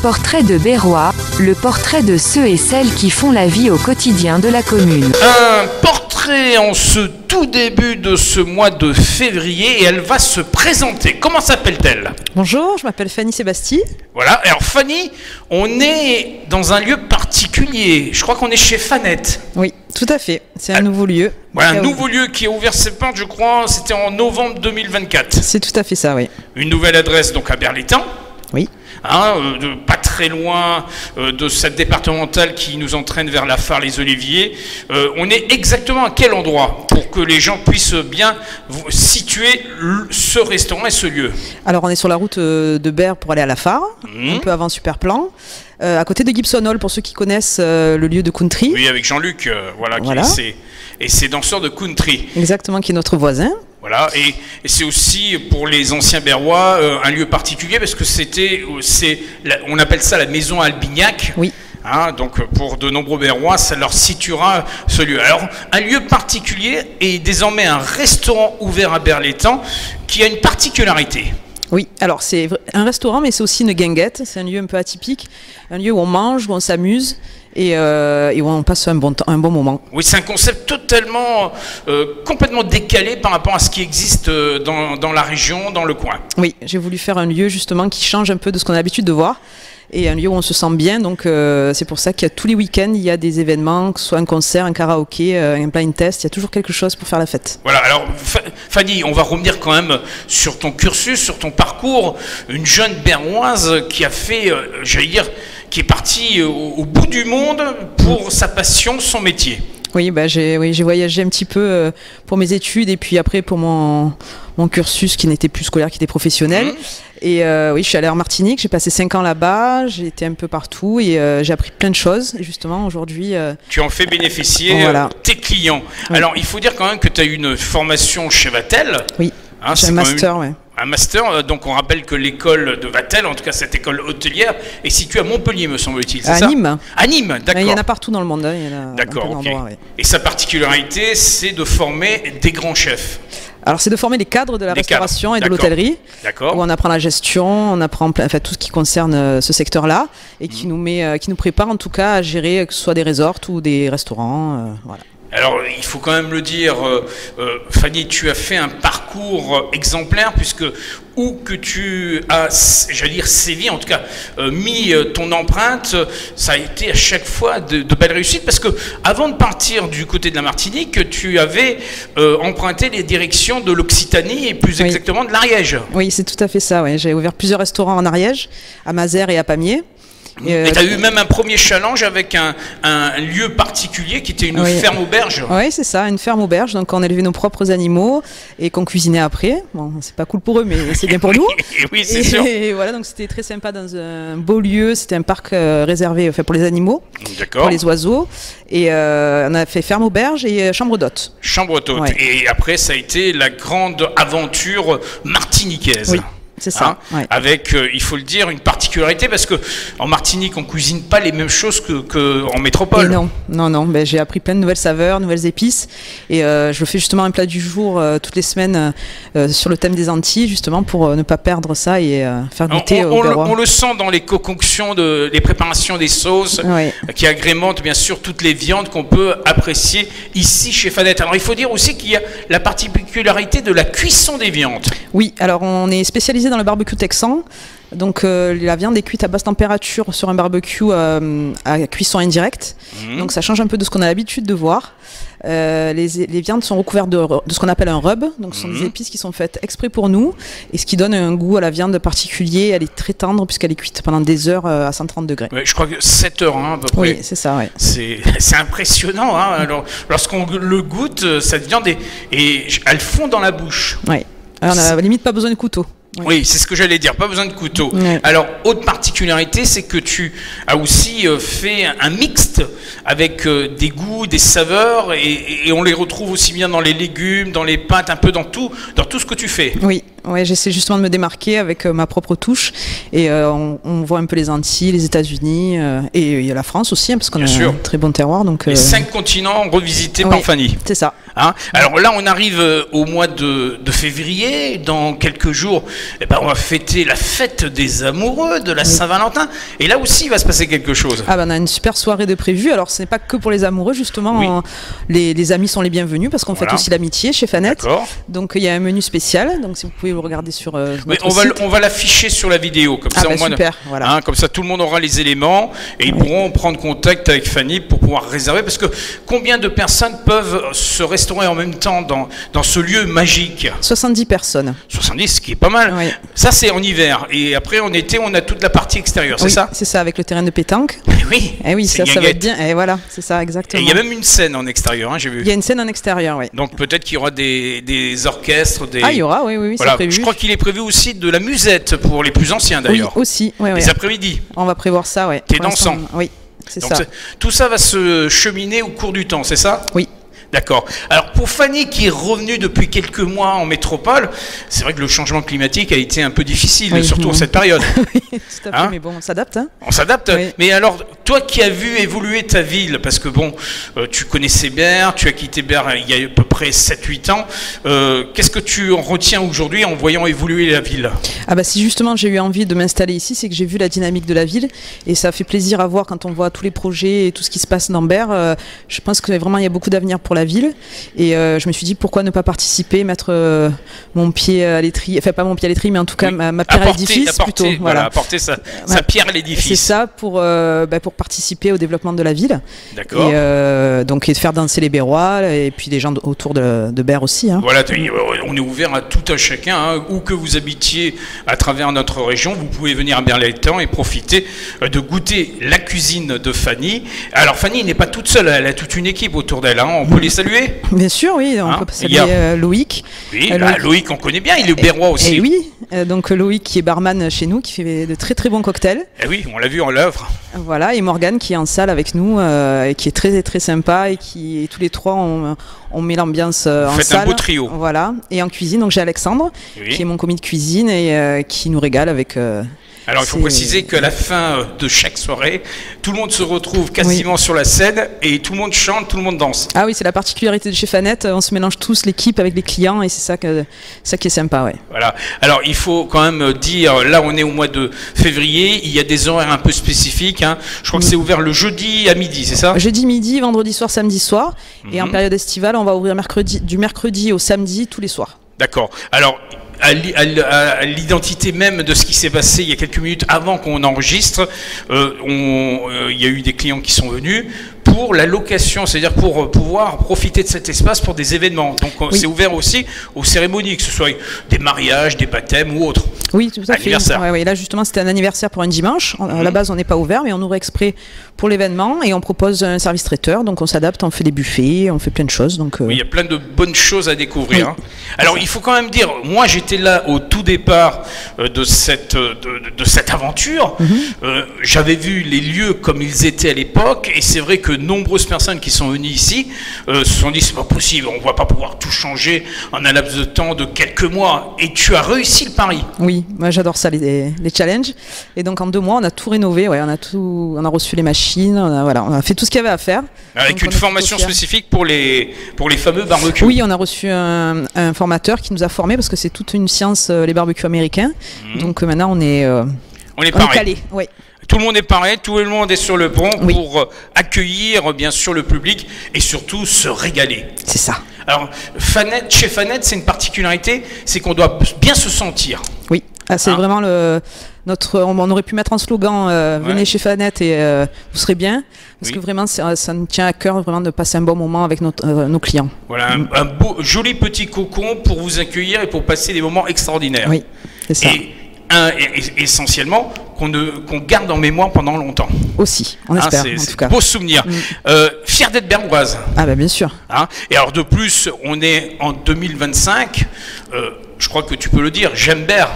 Portrait de Berrois, le portrait de ceux et celles qui font la vie au quotidien de la commune. Un portrait en ce tout début de ce mois de février et elle va se présenter. Comment s'appelle-t-elle? Bonjour, je m'appelle Fanny Sébastien. Voilà, alors Fanny, on est dans un lieu particulier. Je crois qu'on est chez Fanette. Oui, tout à fait. C'est un nouveau lieu. Voilà, un nouveau lieu qui a ouvert ses portes, je crois, c'était en novembre 2024. C'est tout à fait ça, oui. Une nouvelle adresse donc à Berlétan. Oui. Pas très loin de cette départementale qui nous entraîne vers la Phare les Oliviers. On est exactement à quel endroit pour que les gens puissent bien situer ce restaurant et ce lieu? Alors on est sur la route de Berre pour aller à la Phare, un peu avant Superplan, à côté de Gibson Hall pour ceux qui connaissent le lieu de country. Oui, avec Jean-Luc, voilà. Et c'est danseur de country. Exactement, qui est notre voisin. Voilà, et c'est aussi pour les anciens Berrois un lieu particulier parce que on appelle ça la maison Albignac. Oui. Donc pour de nombreux Berrois, ça leur situera ce lieu. Alors un lieu particulier est désormais un restaurant ouvert à Berlétan qui a une particularité. Oui, alors c'est un restaurant mais c'est aussi une guinguette, c'est un lieu un peu atypique, un lieu où on mange, où on s'amuse et où on passe un bon moment. Oui, c'est un concept totalement, complètement décalé par rapport à ce qui existe dans la région, dans le coin. Oui, j'ai voulu faire un lieu justement qui change un peu de ce qu'on a l'habitude de voir. Et un lieu où on se sent bien, donc c'est pour ça qu'il y a tous les week-ends, il y a des événements, que ce soit un concert, un karaoké, un blind test, il y a toujours quelque chose pour faire la fête. Voilà, alors Fanny, on va revenir quand même sur ton cursus, sur ton parcours, une jeune Berroise qui a fait, qui est partie au bout du monde pour sa passion, son métier. Oui, j'ai voyagé un petit peu pour mes études et puis après pour mon cursus qui n'était plus scolaire, qui était professionnel. Et oui, je suis allée en Martinique, j'ai passé 5 ans là-bas, j'ai été un peu partout et j'ai appris plein de choses. Et justement, aujourd'hui... tu en fais bénéficier tes clients. Oui. Alors, il faut dire quand même que tu as eu une formation chez Vatel. Oui, j'ai un master, oui. Un master, donc on rappelle que l'école de Vatel, en tout cas cette école hôtelière, est située à Montpellier, me semble-t-il, c'est ça? À Nîmes. À Nîmes, d'accord. Il y en a partout dans le monde. D'accord, ok. Oui. Et sa particularité, c'est de former des grands chefs. Alors c'est de former les cadres de la restauration et de l'hôtellerie, où on apprend la gestion, on apprend tout ce qui concerne ce secteur-là, et qui nous prépare en tout cas à gérer que ce soit des resorts ou des restaurants. Voilà. Alors, il faut quand même le dire, Fanny, tu as fait un parcours exemplaire, puisque où que tu as, sévi, en tout cas, mis ton empreinte, ça a été à chaque fois de belles réussites, parce que avant de partir du côté de la Martinique, tu avais emprunté les directions de l'Occitanie, et plus exactement de l'Ariège. Oui, c'est tout à fait ça, j'ai ouvert plusieurs restaurants en Ariège, à Mazères et à Pamiers. Et tu as eu même un premier challenge avec un lieu particulier qui était une ferme-auberge. Oui, c'est ça, une ferme-auberge. Donc on élevait nos propres animaux et qu'on cuisinait après. Bon, c'est pas cool pour eux, mais c'est bien pour nous. Oui, c'est sûr. Et voilà, donc c'était très sympa dans un beau lieu. C'était un parc réservé pour les animaux, pour les oiseaux. Et on a fait ferme-auberge et chambre d'hôte. Chambre d'hôte. Ouais. Et après, ça a été la grande aventure martiniquaise. Oui. C'est ça. Avec, il faut le dire, une particularité parce que en Martinique, on cuisine pas les mêmes choses qu'en métropole. Et non. J'ai appris plein de nouvelles saveurs, nouvelles épices, et je fais justement un plat du jour toutes les semaines sur le thème des Antilles, justement pour ne pas perdre ça et faire goûter aux Berrois. On le sent dans les concoctions, les préparations des sauces, qui agrémentent bien sûr toutes les viandes qu'on peut apprécier ici chez Fanette. Alors il faut dire aussi qu'il y a la particularité de la cuisson des viandes. Oui, alors on est spécialisé dans le barbecue texan. Donc la viande est cuite à basse température sur un barbecue à cuisson indirecte. Donc ça change un peu de ce qu'on a l'habitude de voir. Les viandes sont recouvertes de ce qu'on appelle un rub. Donc ce sont des épices qui sont faites exprès pour nous et ce qui donne un goût à la viande particulier. Elle est très tendre puisqu'elle est cuite pendant des heures à 130 degrés. Ouais, je crois que 7 heures à peu près. Oui, c'est ça. Ouais. C'est impressionnant. Alors, lorsqu'on le goûte, cette viande et elle fond dans la bouche. Oui. Alors, on n'a limite pas besoin de couteau. Oui, c'est ce que j'allais dire, pas besoin de couteau. Alors, autre particularité, c'est que tu as aussi fait un mixte avec des goûts, des saveurs, et on les retrouve aussi bien dans les légumes, dans les pâtes, un peu dans tout ce que tu fais. Oui, ouais, j'essaie justement de me démarquer avec ma propre touche. Et on voit un peu les Antilles, les États-Unis et il y a la France aussi, hein, parce qu'on a un très bon terroir. Donc, les 5 continents revisités par Fanny. C'est ça. Hein, alors là, on arrive au mois de février. Dans quelques jours, eh ben, on va fêter la fête des amoureux de la Saint-Valentin. Et là aussi, il va se passer quelque chose. Ah ben, on a une super soirée de prévue. Alors, ce n'est pas que pour les amoureux, justement. Les amis sont les bienvenus parce qu'on fête aussi l'amitié chez Fanette. Donc, il y a un menu spécial. Donc, si vous pouvez le regarder sur notre site. On va l'afficher sur la vidéo. Comme ça, super, voilà. Hein, comme ça, tout le monde aura les éléments et ils pourront prendre contact avec Fanny pour pouvoir réserver. Parce que combien de personnes peuvent se restaurer en même temps dans ce lieu magique? 70 personnes. 70, ce qui est pas mal. Oui. Ça, c'est en hiver. Et après, en été, on a toute la partie extérieure, c'est ça? C'est ça, avec le terrain de pétanque. Oui, ça va être bien. Et voilà, c'est ça, exactement. Et il y a même une scène en extérieur, hein, j'ai vu. Il y a une scène en extérieur, oui. Donc peut-être qu'il y aura des orchestres. Ah, il y aura, oui, voilà. C'est prévu. Je crois qu'il est prévu aussi de la musette pour les plus anciens, d'ailleurs. Oui, aussi. Les après-midi. On va prévoir ça, oui. T'es dansant. Oui, c'est ça. Tout ça va se cheminer au cours du temps, c'est ça? Oui. D'accord. Alors pour Fanny qui est revenue depuis quelques mois en métropole, c'est vrai que le changement climatique a été un peu difficile, surtout en cette période. Oui, tout à fait, mais bon, on s'adapte. Hein. On s'adapte. Oui. Mais alors, toi qui as vu évoluer ta ville, parce que bon, tu connaissais Berre, tu as quitté Berre il y a à peu près 7-8 ans, qu'est-ce que tu en retiens aujourd'hui en voyant évoluer la ville? Ah bah si justement j'ai eu envie de m'installer ici, c'est que j'ai vu la dynamique de la ville et ça fait plaisir à voir quand on voit tous les projets et tout ce qui se passe dans Berre. Je pense que vraiment il y a beaucoup d'avenir pour la ville et je me suis dit pourquoi ne pas participer, mettre mon pied à l'étrier, enfin pas mon pied à l'étrier mais en tout cas ma pierre à l'édifice plutôt. Voilà, apporter sa pierre à l'édifice. C'est ça pour participer au développement de la ville. D'accord. Et donc et de faire danser les Berrois et puis les gens autour de Berre aussi. Hein. Voilà, on est ouvert à tout un chacun, hein, où que vous habitiez à travers notre région, vous pouvez venir à Berre-l'Étang et profiter de goûter la cuisine de Fanny. Alors Fanny n'est pas toute seule, elle a toute une équipe autour d'elle, hein. On peut les saluer? Bien sûr, oui, on peut saluer Loïc. Oui, Loïc on connaît bien, il est berrois aussi. Et oui, donc Loïc qui est barman chez nous, qui fait de très très bons cocktails. Et oui, on l'a vu en l'œuvre. Voilà, et Morgane qui est en salle avec nous, et qui est très très sympa et qui tous les trois on met l'ambiance en salle. Vous faites un beau trio. Voilà, et en cuisine, donc j'ai Alexandre qui est mon commis de cuisine et qui nous régale avec. Alors il faut préciser qu'à la fin de chaque soirée, tout le monde se retrouve quasiment sur la scène et tout le monde chante, tout le monde danse. Ah oui, c'est la particularité de chez Fanette, on se mélange tous, l'équipe avec les clients et c'est ça qui est sympa. Ouais. Voilà, alors il faut quand même dire, là on est au mois de février, il y a des horaires un peu spécifiques, hein. Je crois que c'est ouvert le jeudi à midi, c'est ça? Jeudi midi, vendredi soir, samedi soir, et en période estivale on va ouvrir du mercredi au samedi tous les soirs. D'accord, alors à l'identité même de ce qui s'est passé il y a quelques minutes avant qu'on enregistre, il y a eu des clients qui sont venus pour la location, c'est-à-dire pour pouvoir profiter de cet espace pour des événements. Donc c'est ouvert aussi aux cérémonies, que ce soit des mariages, des baptêmes ou autres. Oui, tout à fait. Ouais, là justement c'était un anniversaire pour un dimanche. À la base on n'est pas ouvert, mais on ouvre exprès pour l'événement et on propose un service traiteur. Donc on s'adapte, on fait des buffets, on fait plein de choses. Donc, oui, il y a plein de bonnes choses à découvrir. Oui. Hein. Alors il faut quand même dire, moi j'étais là au tout départ de cette aventure. J'avais vu les lieux comme ils étaient à l'époque et c'est vrai que nombreuses personnes qui sont venues ici se sont dit c'est pas possible, on va pas pouvoir tout changer en un laps de temps de quelques mois. Et tu as réussi le pari. Oui, moi j'adore ça, les challenges. Et donc en 2 mois on a tout rénové, on a reçu les machines, on a fait tout ce qu'il y avait à faire. Avec une formation spécifique pour les fameux barbecues. Oui, on a reçu un formateur qui nous a formés parce que c'est toute une science les barbecues américains. Donc maintenant on est calé. Oui. Tout le monde est pareil, tout le monde est sur le pont pour accueillir bien sûr le public et surtout se régaler. C'est ça. Alors chez Fanette, c'est une particularité, c'est qu'on doit bien se sentir. Oui, c'est vraiment on aurait pu mettre en slogan venez chez Fanette et vous serez bien, parce que vraiment ça nous tient à cœur vraiment de passer un bon moment avec nos clients. Voilà, un beau, joli petit cocon pour vous accueillir et pour passer des moments extraordinaires. Oui, c'est ça. Et essentiellement qu'on garde en mémoire pendant longtemps. Aussi, on espère, en tout cas. Beau souvenir. Fier d'être berroise. Ah bah bien sûr. Hein, et alors de plus, on est en 2025, je crois que tu peux le dire, j'aime Berre.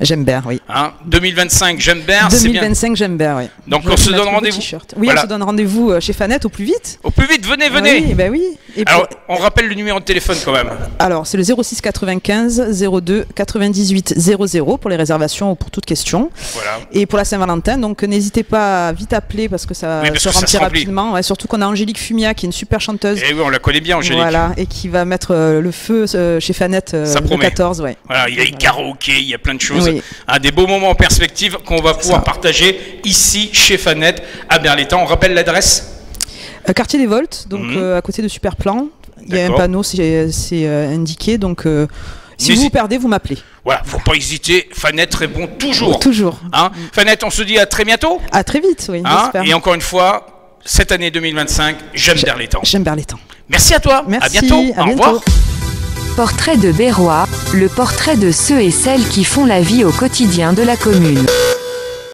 Gembert, oui. 2025, Gembert, c'est bien. 2025, Gembert, oui. Donc on se donne rendez-vous. Oui, voilà. On se donne rendez-vous chez Fanette au plus vite. Au plus vite, venez. Oui, bah oui. Et alors, on rappelle le numéro de téléphone quand même. Alors, c'est le 06 95 02 98 00 pour les réservations ou pour toute question. Voilà. Et pour la Saint-Valentin, donc n'hésitez pas à vite appeler parce que ça se remplit rapidement. Ouais, surtout qu'on a Angélique Fumia qui est une super chanteuse. Et oui, on la connaît bien, Angélique. Voilà, et qui va mettre le feu chez Fanette le 14. Ouais. Voilà, il y a les karaokés, il y a plein de choses. Oui. Des beaux moments en perspective qu'on va pouvoir partager ici chez Fanette à Berlétan. On rappelle l'adresse Quartier des Voltes, donc à côté de Superplan. Il y a un panneau, c'est indiqué. Donc si vous vous perdez, vous m'appelez. Voilà, faut pas hésiter. Fanette répond toujours. Toujours. Fanette, on se dit à très bientôt. À très vite, oui. Et encore une fois, cette année 2025, j'aime Berlétan. J'aime Berlétan. Merci à toi. Merci. À bientôt. Au revoir. Portrait de Berrois, le portrait de ceux et celles qui font la vie au quotidien de la commune.